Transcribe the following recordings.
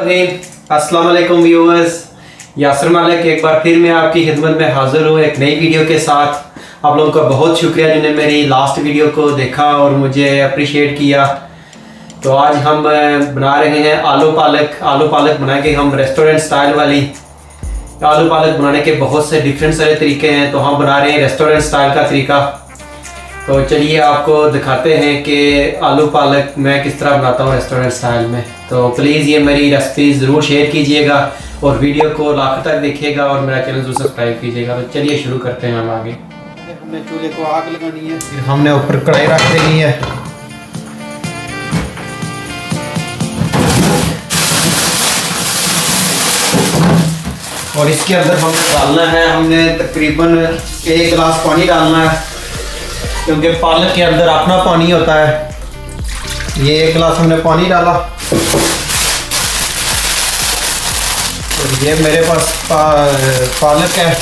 अस्सलाम वालेकुम व्यूअर्स, यासर मालिक एक बार फिर मैं आपकी खिदमत में हाजिर हूँ एक नई वीडियो के साथ। आप लोगों का बहुत शुक्रिया जिन्होंने मेरी लास्ट वीडियो को देखा और मुझे अप्रिशिएट किया। तो आज हम बना रहे हैं आलू पालक बनाएंगे हम रेस्टोरेंट स्टाइल वाली। आलू पालक बनाने के बहुत से डिफरेंट सारे तरीके हैं, तो हम बना रहे हैं रेस्टोरेंट स्टाइल का तरीका। तो चलिए आपको दिखाते हैं कि आलू पालक मैं किस तरह बनाता हूँ रेस्टोरेंट स्टाइल में। तो प्लीज़ ये मेरी रेसिपी ज़रूर शेयर कीजिएगा और वीडियो को लास्ट तक देखिएगा और मेरा चैनल ज़रूर सब्सक्राइब कीजिएगा। तो चलिए शुरू करते हैं हम आगे। हमने चूल्हे को आग लगानी है, फिर हमने ऊपर कढ़ाई रख देनी है। और इसके अंदर हमें डालना है, हमने तकरीबन 1 गिलास पानी डालना है, क्योंकि पालक के अंदर अपना पानी होता है। ये 1 गिलास हमने पानी डाला और ये मेरे पास पालक है,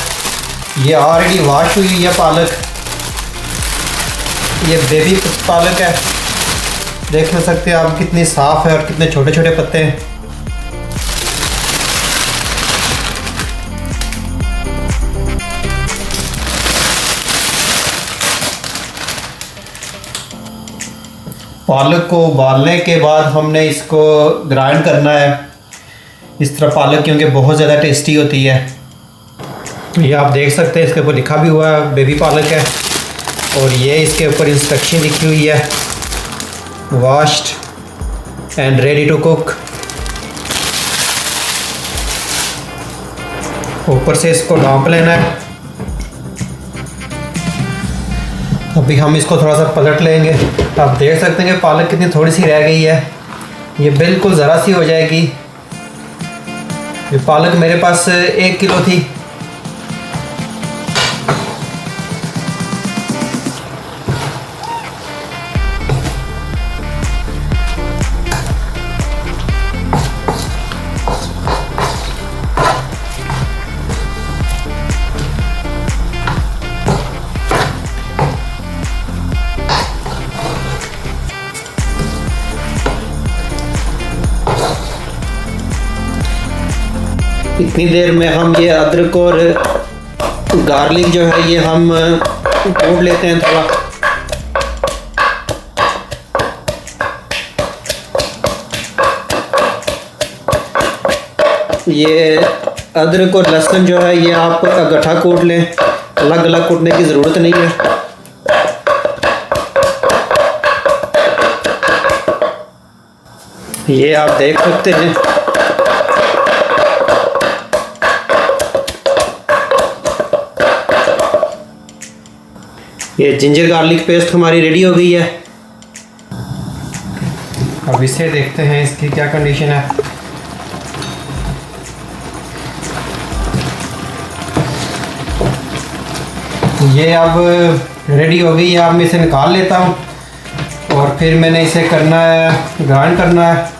ये ऑलरेडी वॉश हुई है पालक। ये बेबी पालक है, देख ना सकते हैं आप कितनी साफ़ है और कितने छोटे छोटे पत्ते हैं। पालक को उबालने के बाद हमने इसको ग्राइंड करना है इस तरह पालक, क्योंकि बहुत ज़्यादा टेस्टी होती है। ये आप देख सकते हैं इसके ऊपर लिखा भी हुआ है बेबी पालक है, और ये इसके ऊपर इंस्ट्रक्शन लिखी हुई है washed and ready to cook. ऊपर से इसको ढाँप लेना है। अभी हम इसको थोड़ा सा पलट लेंगे। आप देख सकते हैं कि पालक कितनी थोड़ी सी रह गई है, ये बिल्कुल ज़रा सी हो जाएगी। ये पालक मेरे पास 1 किलो थी। इतनी देर में हम ये अदरक और गार्लिक जो है ये हम कूट लेते हैं थोड़ा। ये अदरक और लहसुन जो है ये आप इकट्ठा कूट लें, अलग अलग कूटने की ज़रूरत नहीं है। ये आप देख सकते हैं ये जिंजर गार्लिक पेस्ट हमारी रेडी हो गई है। अब इसे देखते हैं इसकी क्या कंडीशन है। ये अब रेडी हो गई है। अब मैं इसे निकाल लेता हूँ और फिर मैंने इसे करना है, ग्राइंड करना है।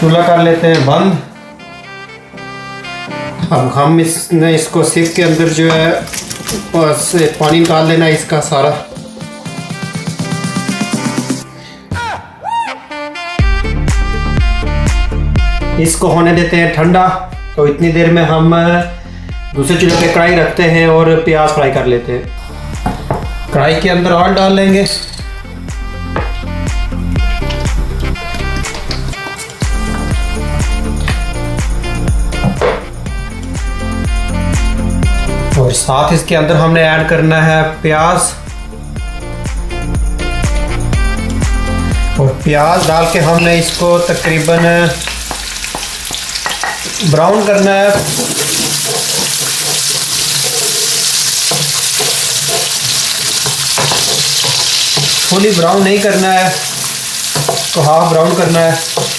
चूल्हा कर लेते हैं बंद। अब हम इसको सिर्फ के अंदर जो है पानी निकाल लेना इसका सारा। इसको होने देते हैं ठंडा। तो इतनी देर में हम दूसरे चूल्हे पे कढ़ाई रखते हैं और प्याज फ्राई कर लेते हैं। कढ़ाई के अंदर ऑयल डाल लेंगे। और साथ इसके अंदर हमने ऐड करना है प्याज, और प्याज डाल के हमने इसको तकरीबन ब्राउन करना है। फुली ब्राउन नहीं करना है, तो हाफ ब्राउन करना है।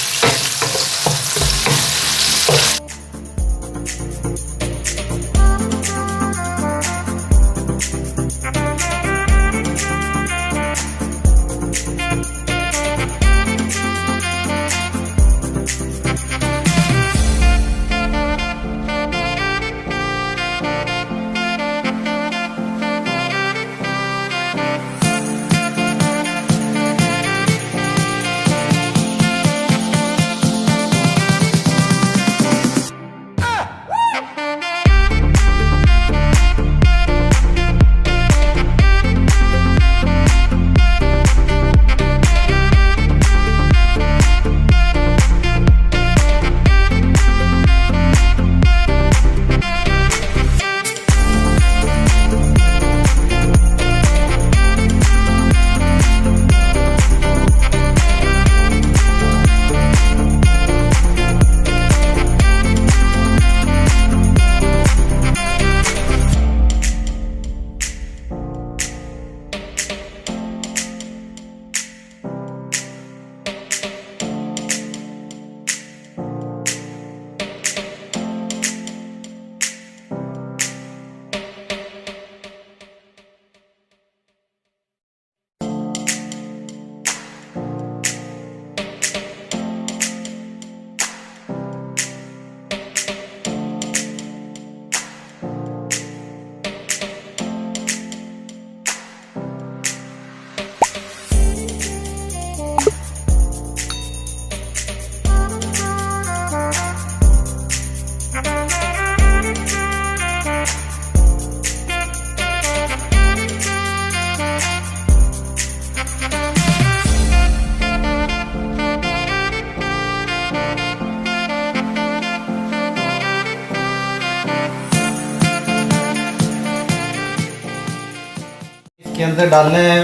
इसके अंदर डालने हैं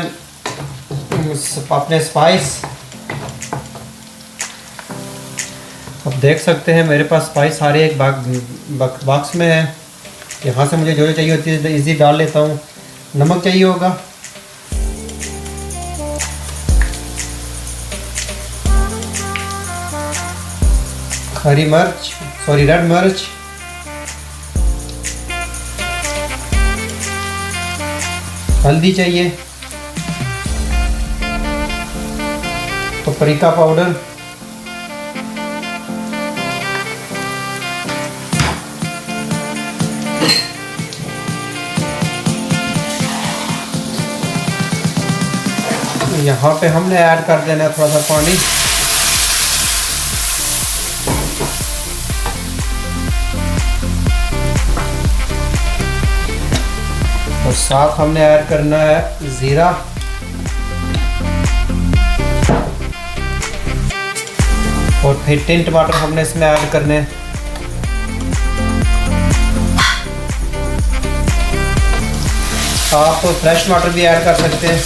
अपने स्पाइस। अब देख सकते हैं मेरे पास स्पाइस सारे एक बॉक्स में है। यहाँ से मुझे जो जो चाहिए होती है इजी डाल लेता हूँ। नमक चाहिए होगा, हरी मिर्च रेड मिर्च, हल्दी चाहिए, पपरिका पाउडर, यहाँ पे हमने ऐड कर देना है थोड़ा सा पानी। और साथ हमने ऐड करना है ज़ीरा, और फिर 3 टमाटर हमने इसमें ऐड करने हैं। आप फ्रेश टमाटर भी ऐड कर सकते हैं।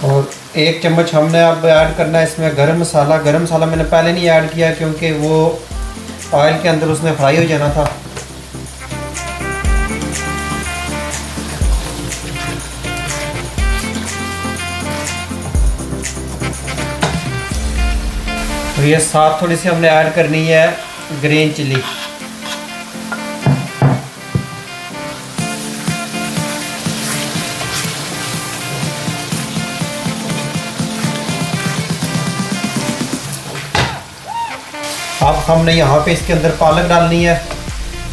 और 1 चम्मच हमने अब ऐड करना है इसमें गरम मसाला। गरम मसाला मैंने पहले नहीं ऐड किया क्योंकि वो ऑयल के अंदर उसमें फ्राई हो जाना था। और ये साथ थोड़ी सी हमने ऐड करनी है ग्रीन चिली। अब हमने यहाँ पे इसके अंदर पालक डालनी है।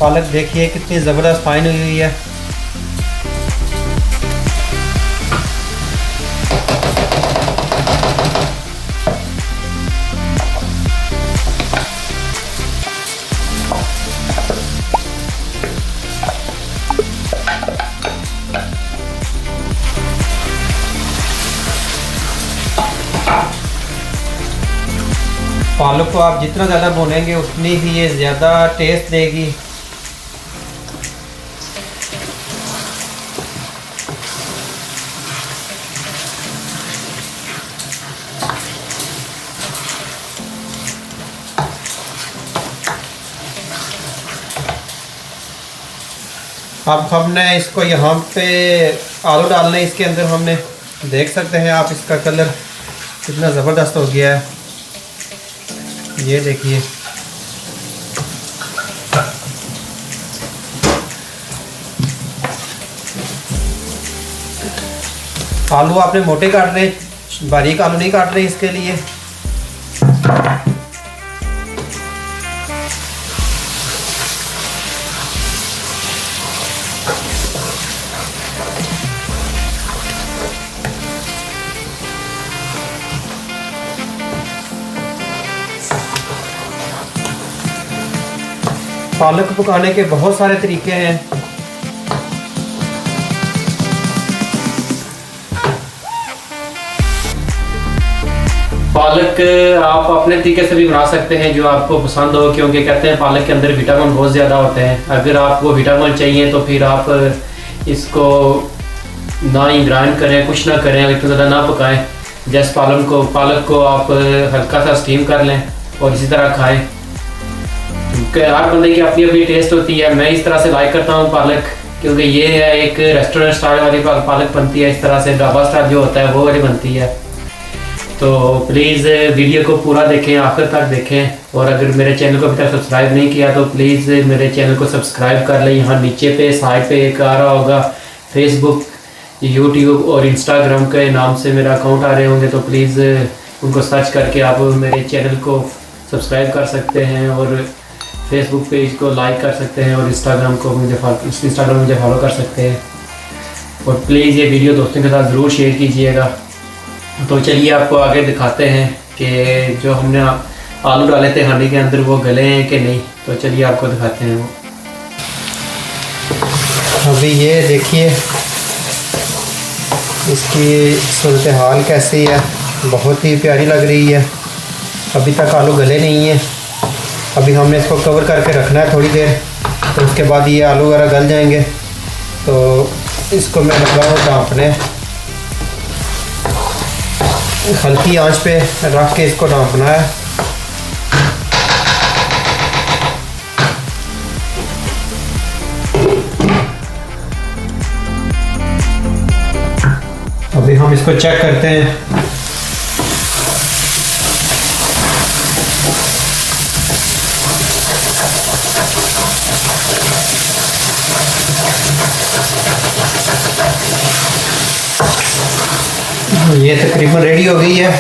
पालक देखिए कितनी ज़बरदस्त फाइन हुई हुई है। पालक को आप जितना ज़्यादा भूनेंगे उतनी ही ये ज़्यादा टेस्ट देगी। अब हमने इसको यहाँ पे आलू डालने इसके अंदर। हमने देख सकते हैं आप इसका कलर कितना ज़बरदस्त हो गया है, ये देखिए। आलू आपने मोटे काट रहे, बारीक आलू नहीं काट रहे इसके लिए। पालक पकाने के बहुत सारे तरीके हैं। पालक आप अपने तरीके से भी बना सकते हैं जो आपको पसंद हो, क्योंकि कहते हैं पालक के अंदर विटामिन बहुत ज़्यादा होते हैं। अगर आपको विटामिन चाहिए तो फिर आप इसको ना ही ग्राइंड करें, कुछ ना करें, इतना ज़्यादा ना पकाएं। जैसे पालक को आप हल्का सा स्टीम कर लें और इसी तरह खाएं। हर बंदे की अपनी अपनी टेस्ट होती है। मैं इस तरह से लाइक करता हूँ पालक, क्योंकि ये है एक रेस्टोरेंट स्टाइल वाली पालक बनती है, इस तरह से ढाबा स्टाइल जो होता है वो वाली बनती है। तो प्लीज़ वीडियो को पूरा देखें, आखिर तक देखें। और अगर मेरे चैनल को अभी तक सब्सक्राइब नहीं किया तो प्लीज़ मेरे चैनल को सब्सक्राइब कर लें। यहाँ नीचे पे साइड पे एक आ रहा होगा फेसबुक, यूट्यूब और इंस्टाग्राम के नाम से मेरा अकाउंट आ रहे होंगे, तो प्लीज़ उनको सर्च करके आप मेरे चैनल को सब्सक्राइब कर सकते हैं और फेसबुक पेज को लाइक कर सकते हैं और इंस्टाग्राम में मुझे फॉलो कर सकते हैं। और प्लीज़ ये वीडियो दोस्तों के साथ ज़रूर शेयर कीजिएगा। तो चलिए आपको आगे दिखाते हैं कि जो हमने आलू डाले थे हांडी के अंदर वो गले हैं कि नहीं। तो चलिए आपको दिखाते हैं वो। अभी ये देखिए इसकी सूरत हाल कैसी है, बहुत ही प्यारी लग रही है। अभी तक आलू गले नहीं है। अभी हमने इसको कवर करके रखना है थोड़ी देर, तो उसके बाद ये आलू वगैरह गल जाएंगे। तो इसको मैं लगाऊँ ढाँपने, हल्की आंच पे रख के इसको ढाँपना है। अभी हम इसको चेक करते हैं। ये तकरीबन रेडी हो गई है।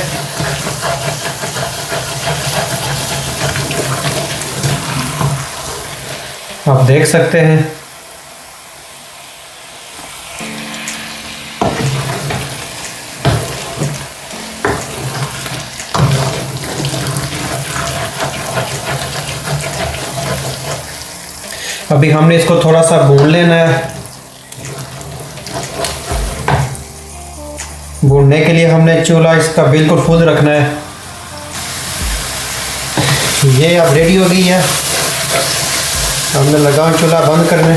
आप देख सकते हैं। अभी हमने इसको थोड़ा सा भून लेना है। भूनने के लिए हमने चूल्हा इसका बिल्कुल फुल रखना है। ये अब रेडी हो गई है। हमने लगाओ चूल्हा बंद करने।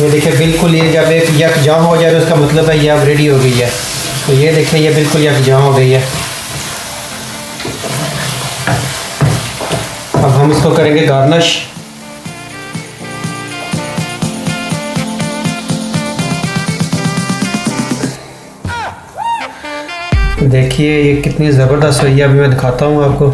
ये देखिए बिल्कुल, ये जब एक यकजान हो जाए तो उसका मतलब है ये अब रेडी हो गई है। तो ये देखिए ये बिल्कुल यकजान हो गई है। अब हम इसको करेंगे गार्निश। देखिए ये कितनी ज़बरदस्त हुई है। अभी मैं दिखाता हूँ आपको।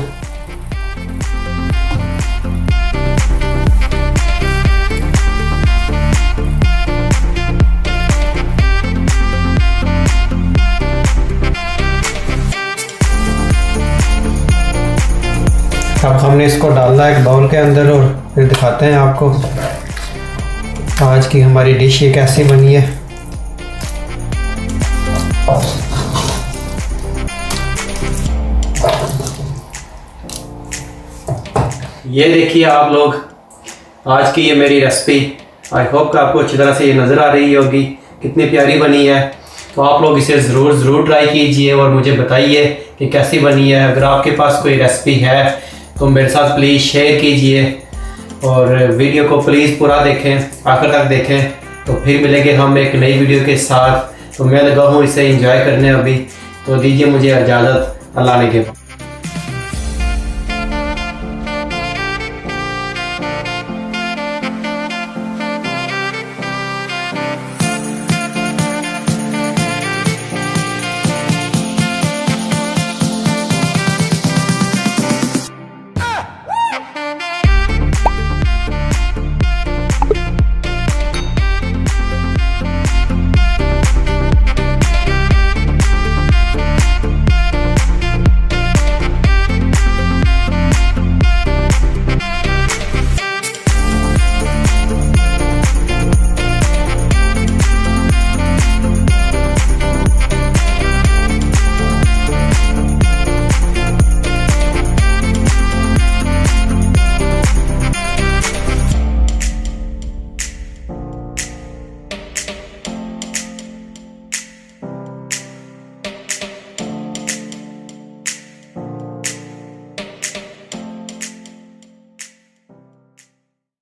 अब हमने इसको डालना है एक बाउल के अंदर और फिर दिखाते हैं आपको आज की हमारी डिश ये कैसी बनी है। ये देखिए आप लोग, आज की ये मेरी रेसिपी। आई होप कि आपको अच्छी तरह से ये नज़र आ रही होगी कितनी प्यारी बनी है। तो आप लोग इसे ज़रूर ट्राई कीजिए और मुझे बताइए कि कैसी बनी है। अगर आपके पास कोई रेसिपी है तो मेरे साथ प्लीज़ शेयर कीजिए और वीडियो को प्लीज़ पूरा देखें, आखिर तक देखें। तो फिर मिलेंगे हम एक नई वीडियो के साथ। तो मैं लगा हूँ इसे एंजॉय करने। अभी तो दीजिए मुझे इजाज़त। अल्लाह ने के।